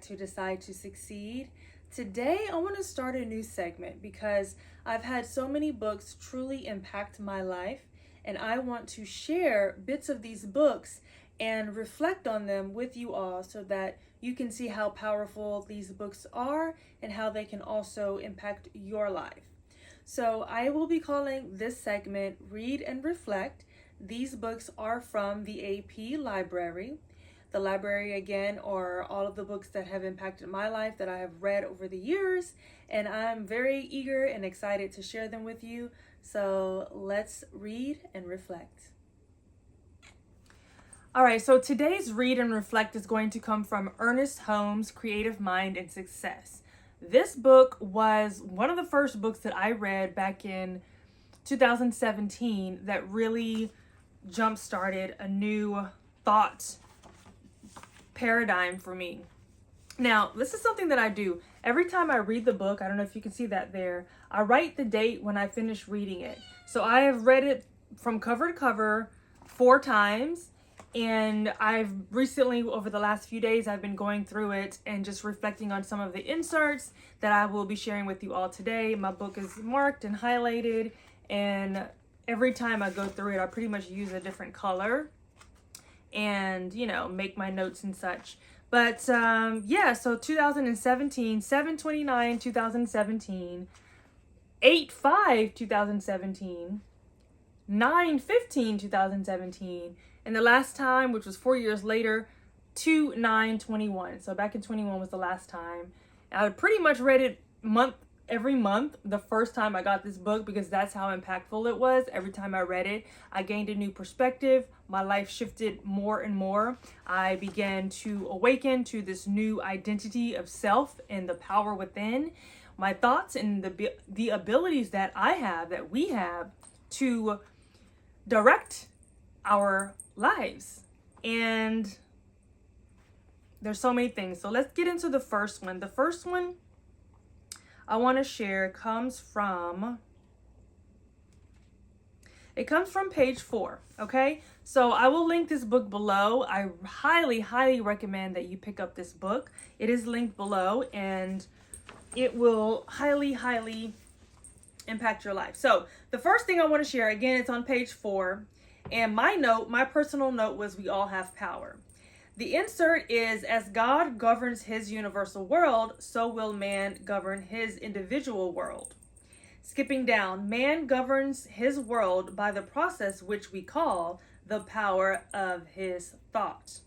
back to Decide to Succeed. Today, I want to start a new segment because I've had so many books truly impact my life, and I want to share bits of these books and reflect on them with you all so that you can see how powerful these books are and how they can also impact your life. So I will be calling this segment Read and Reflect. These books are from the AP library. The library, again, are all of the books that have impacted my life that I have read over the years, and I'm very eager and excited to share them with you. So let's read and reflect. All right, so today's Read and Reflect is going to come from Ernest Holmes' Creative Mind and Success. This book was one of the first books that I read back in 2017 that really jump-started a new thought paradigm for me. Now, this is something that I do. Every time I read the book, I don't know if you can see that there, I write the date when I finish reading it. So I have read it from cover to cover 4 times, and I've recently, over the last few days, I've been going through it and just reflecting on some of the inserts that I will be sharing with you all today. My book is marked and highlighted, and every time I go through it, I pretty much use a different color and, make my notes and such. But, so 2017, 7/29/2017, 8/5/2017, 9/15/2017, and the last time, which was 4 years later, 2/9/21. So back in 21 was the last time. I pretty much read it every month the first time I got this book because that's how impactful it was. Every time I read it, I gained a new perspective. My life shifted more and more. I began to awaken to this new identity of self and the power within. My thoughts and the abilities that we have to direct our lives. And there's so many things. So let's get into the first one. The first one I want to share comes from page 4, okay? So I will link this book below. I highly, highly recommend that you pick up this book. It is linked below, and it will highly, highly impact your life. So the first thing I want to share, again, it's on page 4, and my personal note was we all have power. The insert is, as God governs his universal world, so will man govern his individual world. Skipping down, man governs his world by the process which we call the power of his thought.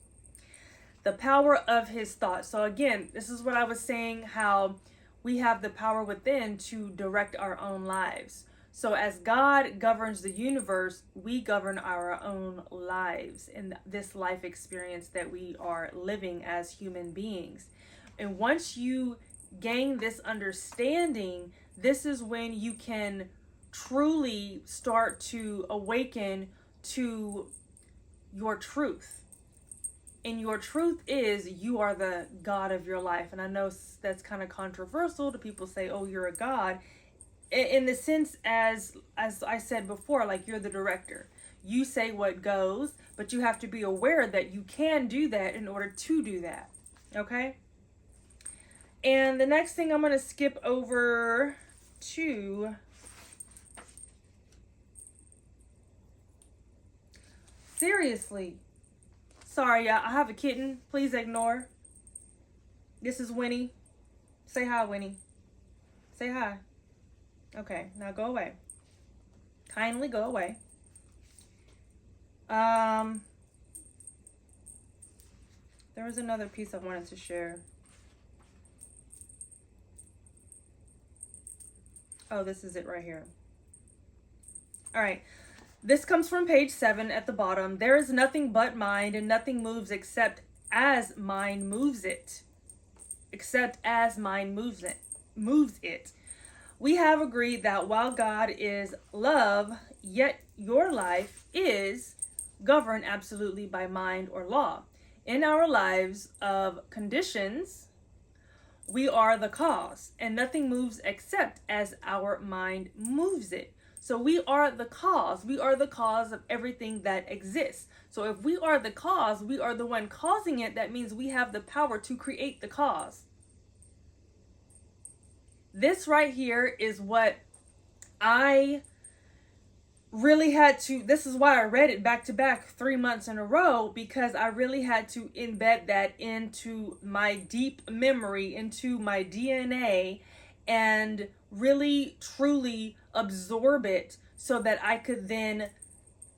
The power of his thought. So again, this is what I was saying, how we have the power within to direct our own lives. So as God governs the universe, we govern our own lives in this life experience that we are living as human beings. And once you gain this understanding, this is when you can truly start to awaken to your truth. And your truth is you are the God of your life. And I know that's kind of controversial to people say, oh, you're a God. In the sense, as I said before, like you're the director. You say what goes, but you have to be aware that you can do that in order to do that. Okay? And the next thing I'm going to skip over to seriously. Sorry, I have a kitten. Please ignore. This is Winnie. Say hi, Winnie. Say hi. Okay, now go away. Kindly go away. There was another piece I wanted to share. Oh, this is it right here. All right. This comes from page 7 at the bottom. There is nothing but mind, and nothing moves except as mind moves it. Except as mind moves it. We have agreed that while God is love, yet your life is governed absolutely by mind or law. In our lives of conditions, we are the cause, and nothing moves except as our mind moves it. So we are the cause. We are the cause of everything that exists. So if we are the cause, we are the one causing it. That means we have the power to create the cause. This right here is what I really had to, this is why I read it back to back 3 months in a row, because I really had to embed that into my deep memory, into my DNA, and really truly absorb it so that I could then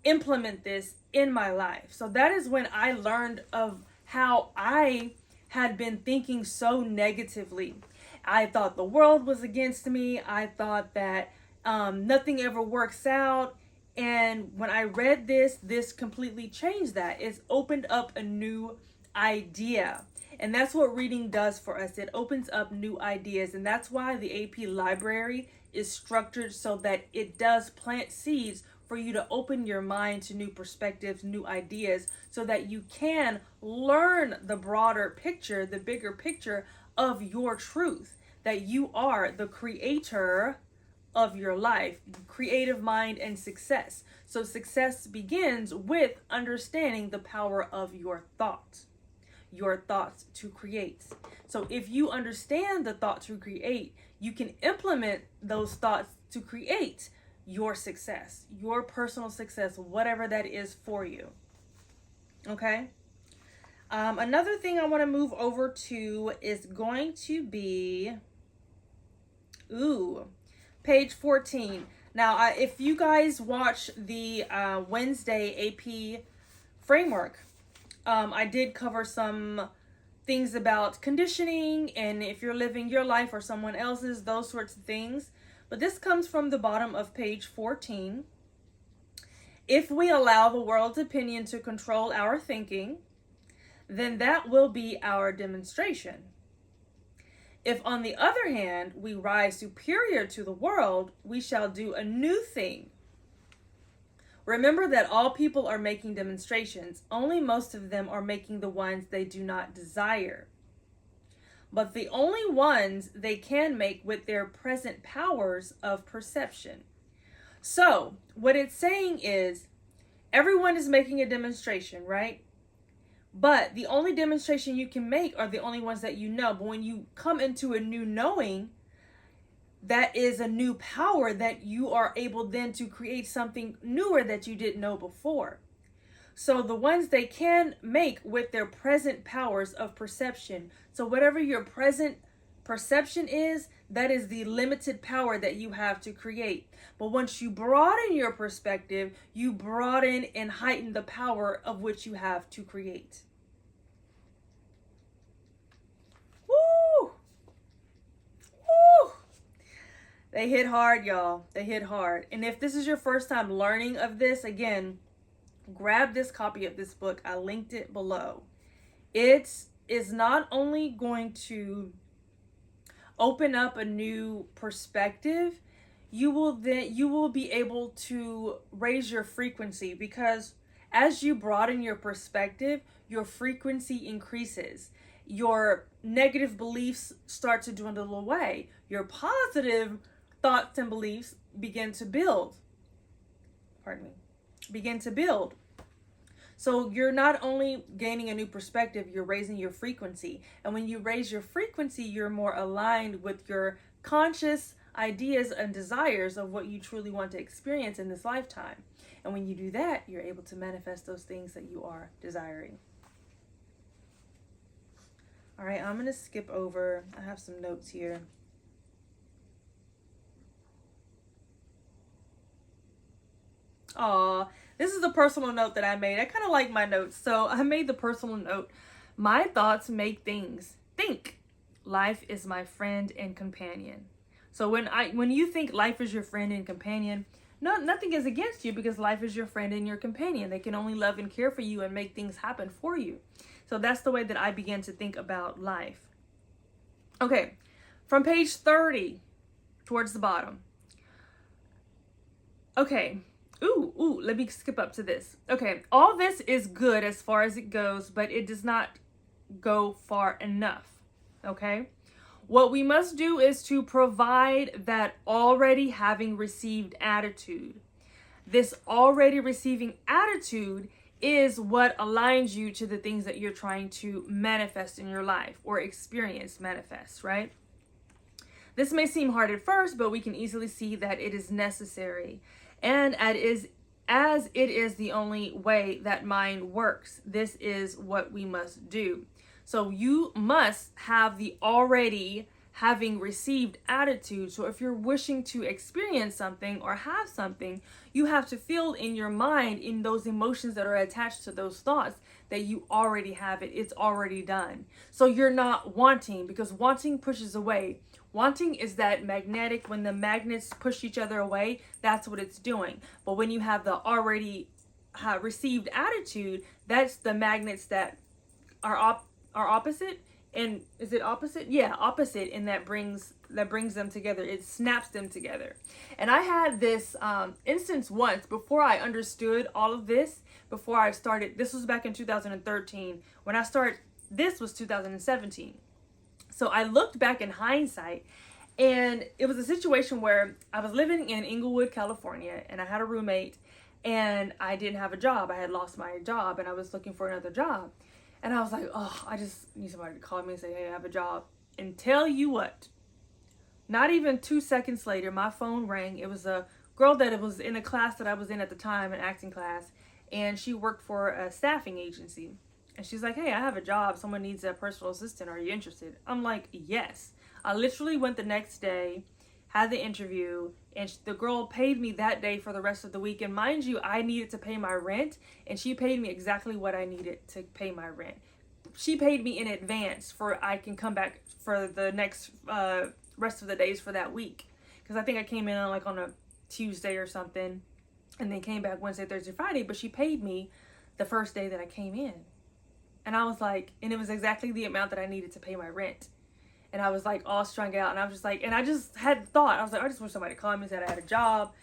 implement this in my life. So that is when I learned of how I had been thinking so negatively. I thought the world was against me. I thought that nothing ever works out. And when I read this completely changed that. It's opened up a new idea. And that's what reading does for us. It opens up new ideas. And that's why the AP library is structured so that it does plant seeds for you to open your mind to new perspectives, new ideas, so that you can learn the broader picture, the bigger picture of your truth, that you are the creator of your life, creative mind, and success. So success begins with understanding the power of your thoughts to create. So if you understand the thought to create, you can implement those thoughts to create your success, your personal success, whatever that is for you. Okay? Another thing I want to move over to is going to be, page 14. Now, if you guys watch the Wednesday AP framework, I did cover some things about conditioning and if you're living your life or someone else's, those sorts of things. But this comes from the bottom of page 14. If we allow the world's opinion to control our thinking, then that will be our demonstration. If, on the other hand, we rise superior to the world, we shall do a new thing. Remember that all people are making demonstrations. Only most of them are making the ones they do not desire. But the only ones they can make with their present powers of perception. So, what it's saying is, everyone is making a demonstration, right? But the only demonstration you can make are the only ones that you know. But when you come into a new knowing, that is a new power that you are able then to create something newer that you didn't know before. So the ones they can make with their present powers of perception. So whatever your present perception is, that is the limited power that you have to create. But once you broaden your perspective, you broaden and heighten the power of which you have to create. Woo! Woo! They hit hard, y'all. They hit hard. And if this is your first time learning of this, again, grab this copy of this book. I linked it below. It is not only going to open up a new perspective, you will be able to raise your frequency, because as you broaden your perspective, your frequency increases. Your negative beliefs start to dwindle away. Your positive thoughts and beliefs begin to build. Begin to build. So you're not only gaining a new perspective, you're raising your frequency. And when you raise your frequency, you're more aligned with your conscious ideas and desires of what you truly want to experience in this lifetime. And when you do that, you're able to manifest those things that you are desiring. All right, I'm going to skip over. I have some notes here. Aw, this is a personal note that I made. I kind of like my notes, so I made the personal note. My thoughts make things think. Life is my friend and companion. So when you think life is your friend and companion, nothing is against you, because life is your friend and your companion. They can only love and care for you and make things happen for you. So that's the way that I began to think about life. Okay, from page 30 towards the bottom. Okay. Let me skip up to this. Okay, all this is good as far as it goes, but it does not go far enough. Okay? What we must do is to provide that already having received attitude. This already receiving attitude is what aligns you to the things that you're trying to manifest in your life or experience manifest, right? This may seem hard at first, but we can easily see that it is necessary. And as it is the only way that mind works, this is what we must do. So you must have the already having received attitude. So if you're wishing to experience something or have something, you have to feel in your mind, in those emotions that are attached to those thoughts, that you already have it. It's already done. So you're not wanting, because wanting pushes away. Wanting is that magnetic, when the magnets push each other away, that's what it's doing. But when you have the already received attitude, that's the magnets that are opposite. And is it opposite? Yeah, opposite. And that brings them together. It snaps them together. And I had this instance once before I understood all of this, before I started. This was back in 2013. When I started, this was 2017. So I looked back in hindsight, and it was a situation where I was living in Inglewood, California, and I had a roommate, and I didn't have a job. I had lost my job, and I was looking for another job. And I was like, oh, I just need somebody to call me and say, hey, I have a job. And tell you what, not even 2 seconds later, my phone rang. It was a girl that was in a class that I was in at the time, an acting class, and she worked for a staffing agency. And she's like, hey, I have a job. Someone needs a personal assistant. Are you interested? I'm like, yes. I literally went the next day, had the interview, and the girl paid me that day for the rest of the week. And mind you, I needed to pay my rent, and she paid me exactly what I needed to pay my rent. She paid me in advance for I can come back for the next rest of the days for that week. Because I think I came in on a Tuesday or something, and then came back Wednesday, Thursday, Friday. But she paid me the first day that I came in. And I was like, and it was exactly the amount that I needed to pay my rent. And I was like all strung out. And I was just like, and I just had thought, I was like, I just wish somebody called me and said I had a job.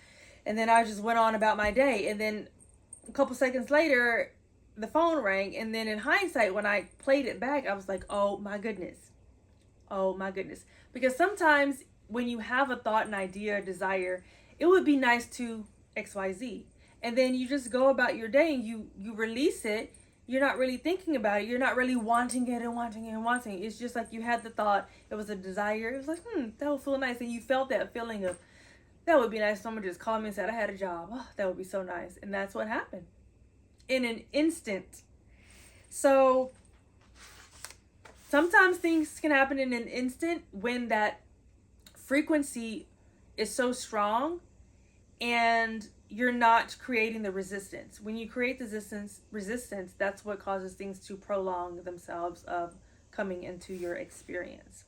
And then I just went on about my day. And then a couple seconds later, the phone rang. And then in hindsight, when I played it back, I was like, oh my goodness. Oh my goodness. Because sometimes when you have a thought, an idea, a desire, it would be nice to XYZ. And then you just go about your day and you release it. You're not really thinking about it. You're not really wanting it and wanting it and wanting it. It's just like you had the thought. It was a desire. It was like, that would feel nice. And you felt that feeling of, that would be nice. Someone just called me and said, I had a job. Oh, that would be so nice. And that's what happened in an instant. So sometimes things can happen in an instant when that frequency is so strong and you're not creating the resistance. When you create the resistance, that's what causes things to prolong themselves of coming into your experience.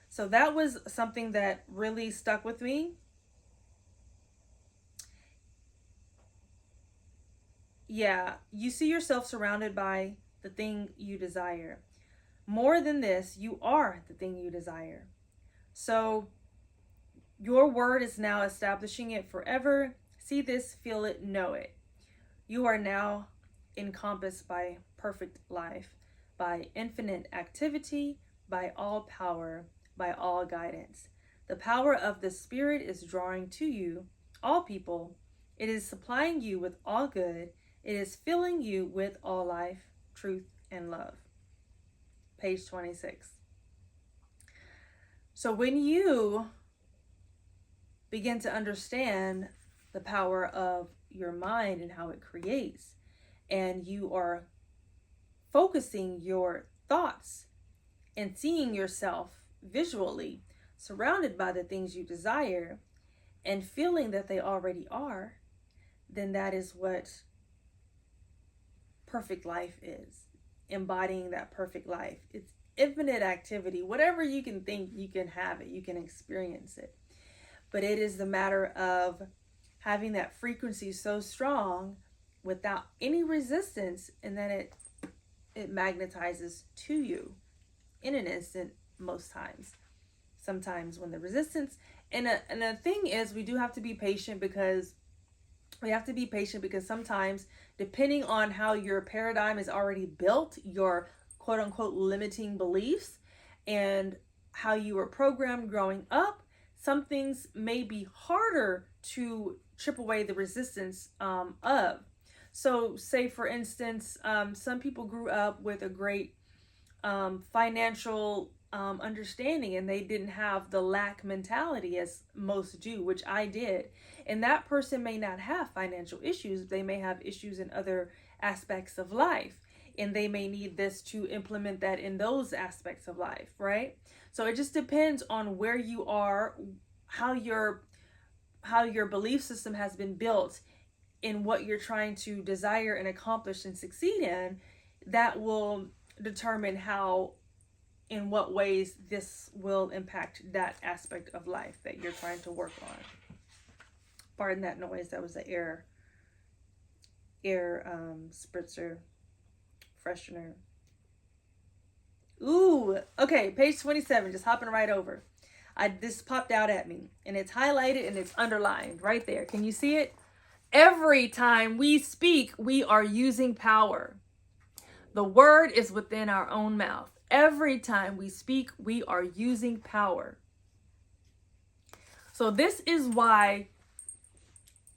So that was something that really stuck with me. Yeah, you see yourself surrounded by the thing you desire. More than this, you are the thing you desire. So your word is now establishing it forever. See this, feel it, know it. You are now encompassed by perfect life, by infinite activity, by all power, by all guidance. The power of the Spirit is drawing to you all people. It is supplying you with all good. It is filling you with all life, truth, and love. Page 26. So when you begin to understand the power of your mind and how it creates, and you are focusing your thoughts and seeing yourself visually surrounded by the things you desire and feeling that they already are, then that is what perfect life is. Embodying that perfect life. It's infinite activity. Whatever you can think, you can have it. You can experience it. But it is the matter of having that frequency so strong without any resistance, and then it magnetizes to you in an instant most times. Sometimes when the resistance, and the thing is, we do have to be patient because sometimes, depending on how your paradigm is already built, your quote unquote limiting beliefs, and how you were programmed growing up, some things may be harder to chip away the resistance of. So, say for instance, some people grew up with a great financial understanding, and they didn't have the lack mentality as most do, which I did. And that person may not have financial issues, they may have issues in other aspects of life, and they may need this to implement that in those aspects of life, right? So it just depends on where you are, how your belief system has been built in what you're trying to desire and accomplish and succeed in. That will determine how, in what ways this will impact that aspect of life that you're trying to work on. Pardon that noise, that was the air spritzer freshener. Ooh, okay, page 27, just hopping right over. This popped out at me, and it's highlighted and it's underlined right there. Can you see it? Every time we speak, we are using power. The word is within our own mouth. Every time we speak, we are using power. So this is why,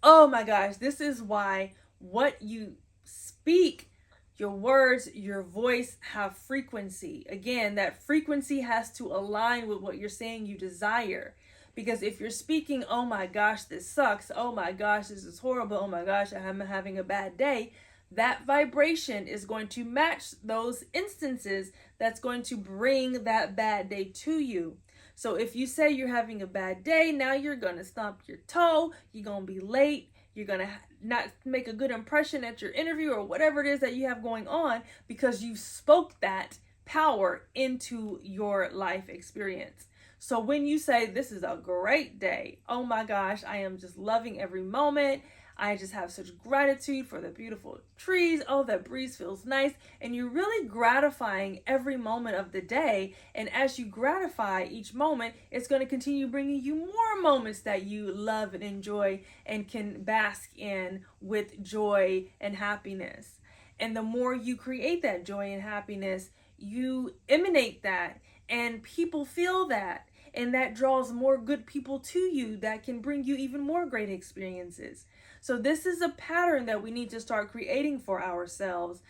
oh my gosh, this is why what you speak, your words, your voice have frequency. Again, that frequency has to align with what you're saying you desire. Because if you're speaking, oh my gosh, this sucks. Oh my gosh, this is horrible. Oh my gosh, I'm having a bad day. That vibration is going to match those instances that's going to bring that bad day to you. So if you say you're having a bad day, now you're going to stomp your toe. You're going to be late. You're going to not make a good impression at your interview or whatever it is that you have going on, because you spoke that power into your life experience. So when you say, this is a great day, oh my gosh, I am just loving every moment. I just have such gratitude for the beautiful trees. Oh, that breeze feels nice. And you're really gratifying every moment of the day. And as you gratify each moment, it's going to continue bringing you more moments that you love and enjoy and can bask in with joy and happiness. And the more you create that joy and happiness, you emanate that, and people feel that. And that draws more good people to you that can bring you even more great experiences. So this is a pattern that we need to start creating for ourselves.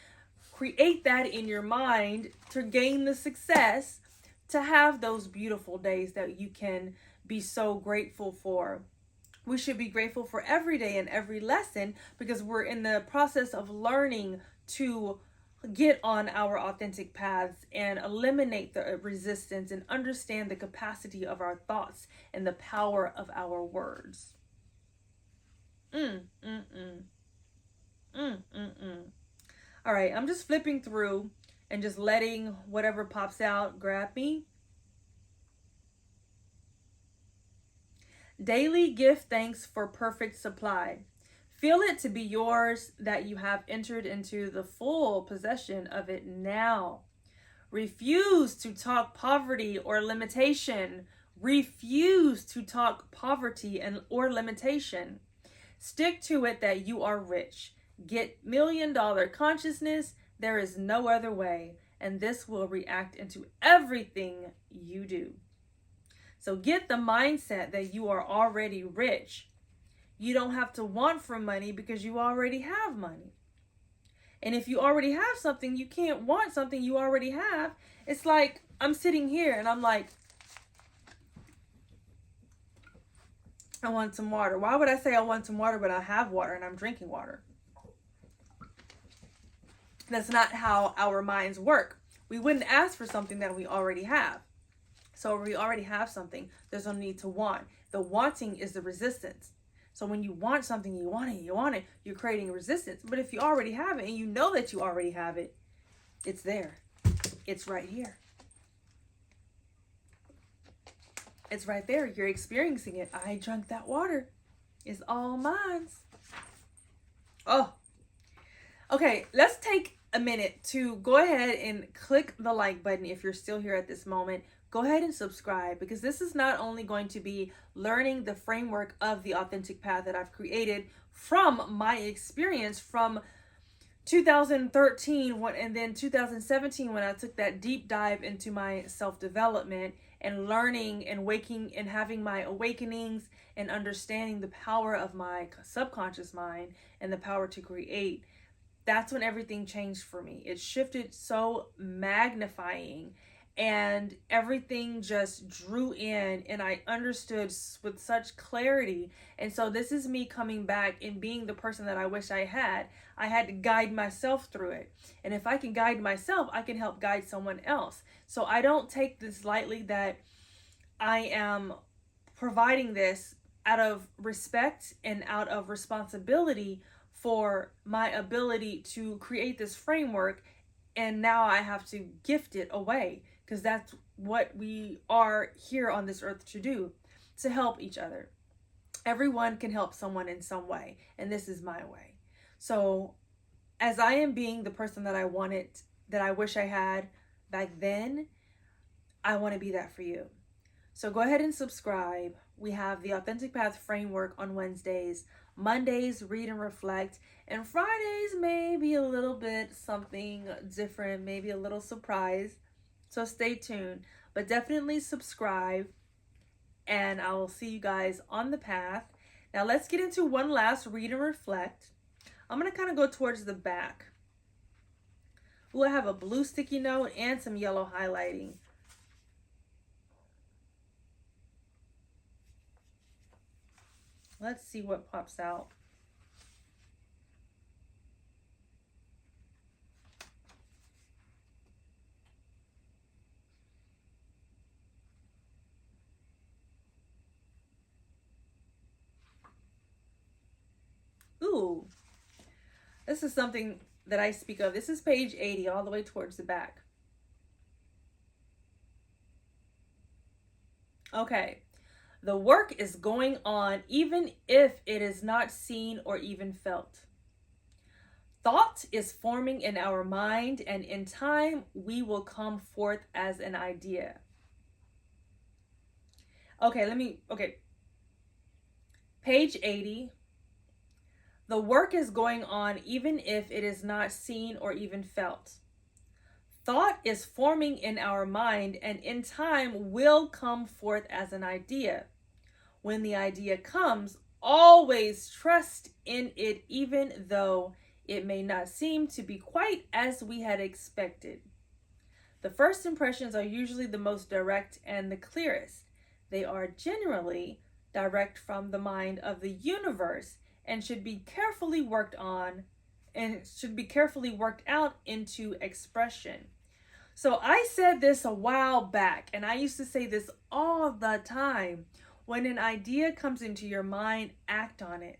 Create that in your mind to gain the success, to have those beautiful days that you can be so grateful for. We should be grateful for every day and every lesson, because we're in the process of learning to get on our authentic paths and eliminate the resistance and understand the capacity of our thoughts and the power of our words. All right, I'm just flipping through and just letting whatever pops out grab me. Daily give thanks for perfect supply. Feel it to be yours, that you have entered into the full possession of it now. Refuse to talk poverty or limitation. Refuse to talk poverty or limitation. Stick to it that you are rich. Get $1 million consciousness. There is no other way. And this will react into everything you do. So get the mindset that you are already rich. You don't have to want for money because you already have money. And if you already have something, you can't want something you already have. It's like I'm sitting here and I'm like, I want some water. Why would I say I want some water but I have water and I'm drinking water? That's not how our minds work. We wouldn't ask for something that we already have. So if we already have something, there's no need to want. The wanting is the resistance. So when you want something, you want it, you're creating resistance. But if you already have it and you know that you already have it, it's there. It's right here. It's right there. You're experiencing it. I drank that water. It's all mine. Oh. Okay, let's take a minute to go ahead and click the like button if you're still here at this moment. Go ahead and subscribe, because this is not only going to be learning the framework of the authentic path that I've created from my experience from 2013 and then 2017 when I took that deep dive into my self-development and learning and waking and having my awakenings and understanding the power of my subconscious mind and the power to create, that's when everything changed for me. It shifted so magnifying, and everything just drew in, and I understood with such clarity. And so this is me coming back and being the person that I wish I had. I had to guide myself through it. And if I can guide myself, I can help guide someone else. So I don't take this lightly that I am providing this out of respect and out of responsibility for my ability to create this framework, and now I have to gift it away, because that's what we are here on this earth to do, to help each other. Everyone can help someone in some way, and this is my way. So as I am being the person that I wanted, that I wish I had back then, I want to be that for you. So go ahead and subscribe. We have the Authentic Path Framework on Wednesdays. Mondays, read and reflect. And Fridays may be a little bit something different, maybe a little surprise. So stay tuned. But definitely subscribe. And I will see you guys on the path. Now let's get into one last read and reflect. I'm going to kind of go towards the back. Ooh, I have a blue sticky note and some yellow highlighting. Let's see what pops out. Ooh, this is something that I speak of. This is page 80, all the way towards the back. Okay. The work is going on even if it is not seen or even felt. Thought is forming in our mind, and in time we will come forth as an idea. Okay. Page 80. The work is going on even if it is not seen or even felt. Thought is forming in our mind, and in time will come forth as an idea. When the idea comes, always trust in it, even though it may not seem to be quite as we had expected. The first impressions are usually the most direct and the clearest. They are generally direct from the mind of the universe and should be carefully worked on and should be carefully worked out into expression. So I said this a while back, and I used to say this all the time. When an idea comes into your mind, act on it,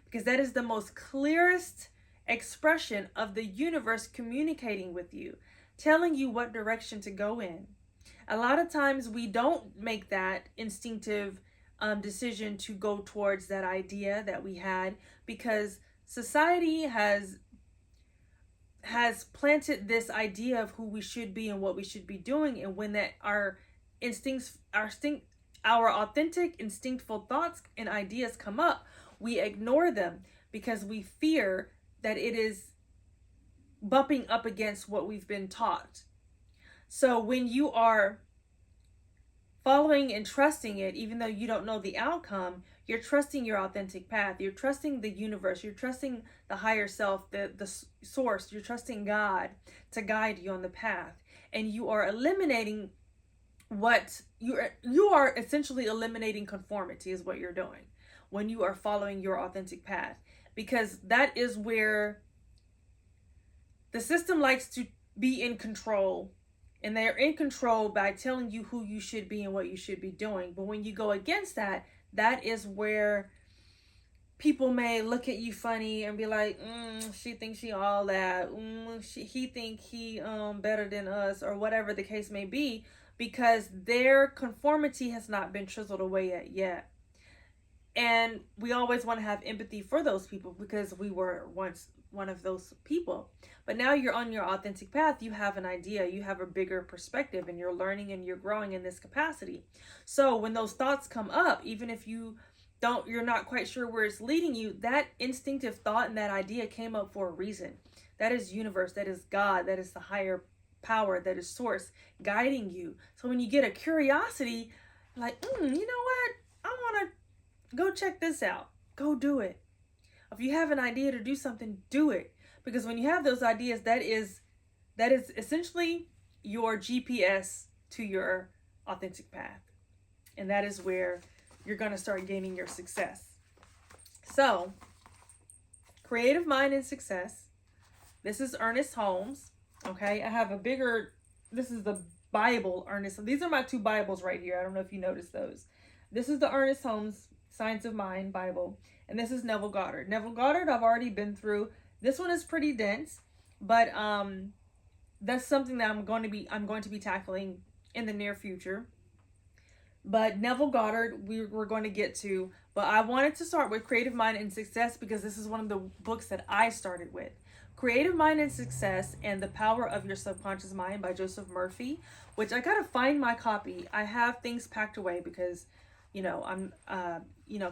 because that is the most clearest expression of the universe communicating with you, telling you what direction to go in. A lot of times we don't make that instinctive decision to go towards that idea that we had, because society has planted this idea of who we should be and what we should be doing, and when that our authentic, instinctful thoughts and ideas come up, we ignore them because we fear that it is bumping up against what we've been taught. So when you are following and trusting it, even though you don't know the outcome, you're trusting your authentic path. You're trusting the universe. You're trusting the higher self, the source. You're trusting God to guide you on the path. And you are eliminating you are essentially eliminating conformity is what you're doing when you are following your authentic path, because that is where the system likes to be in control, and they're in control by telling you who you should be and what you should be doing. But when you go against that, that is where people may look at you funny and be like, she thinks she all that, he think he better than us, or whatever the case may be, because their conformity has not been chiseled away yet. And we always want to have empathy for those people because we were once one of those people. But now you're on your authentic path. You have an idea, you have a bigger perspective, and you're learning and you're growing in this capacity. So when those thoughts come up, even if you're not quite sure where it's leading you, that instinctive thought and that idea came up for a reason. That is universe, that is God, that is the higher power, that is source guiding you. So when you get a curiosity, like, you know what? I want to go check this out. Go do it. If you have an idea to do something, do it. Because when you have those ideas, that is essentially your GPS to your authentic path. And that is where you're going to start gaining your success. So, creative mind and success. This is Ernest Holmes. Okay, I have a bigger, this is the Bible Ernest. These are my two Bibles right here. I don't know if you noticed those. This is the Ernest Holmes Science of Mind Bible. And this is Neville Goddard. Neville Goddard, I've already been through. This one is pretty dense, but that's something that I'm going to be tackling in the near future. But Neville Goddard, we're going to get to. But I wanted to start with Creative Mind and Success because this is one of the books that I started with. Creative Mind and Success and the Power of Your Subconscious Mind by Joseph Murphy, which I gotta find my copy. I have things packed away because, I'm,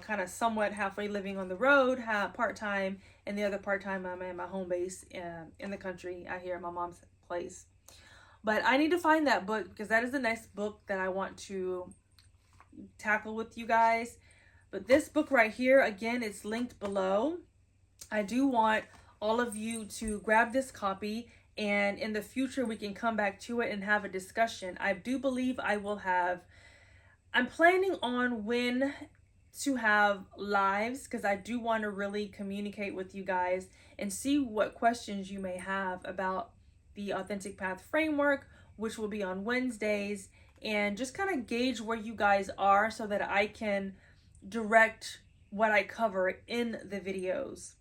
kind of somewhat halfway living on the road, part-time, and the other part-time I'm at my home base in the country out here at my mom's place. But I need to find that book because that is the next book that I want to tackle with you guys. But this book right here, again, it's linked below. I do want all of you to grab this copy, and in the future we can come back to it and have a discussion. I do believe I'm planning on when to have lives because I do want to really communicate with you guys and see what questions you may have about the Authentic Path Framework, which will be on Wednesdays, and just kind of gauge where you guys are so that I can direct what I cover in the videos.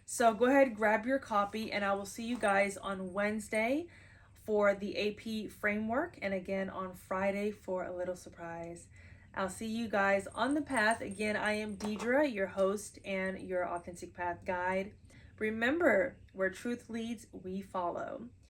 So go ahead, grab your copy, and I will see you guys on Wednesday for the AP framework, and again on Friday for a little surprise. I'll see you guys on the path. Again, I am Deidre, your host and your Authentic Path guide. Remember, where truth leads, we follow.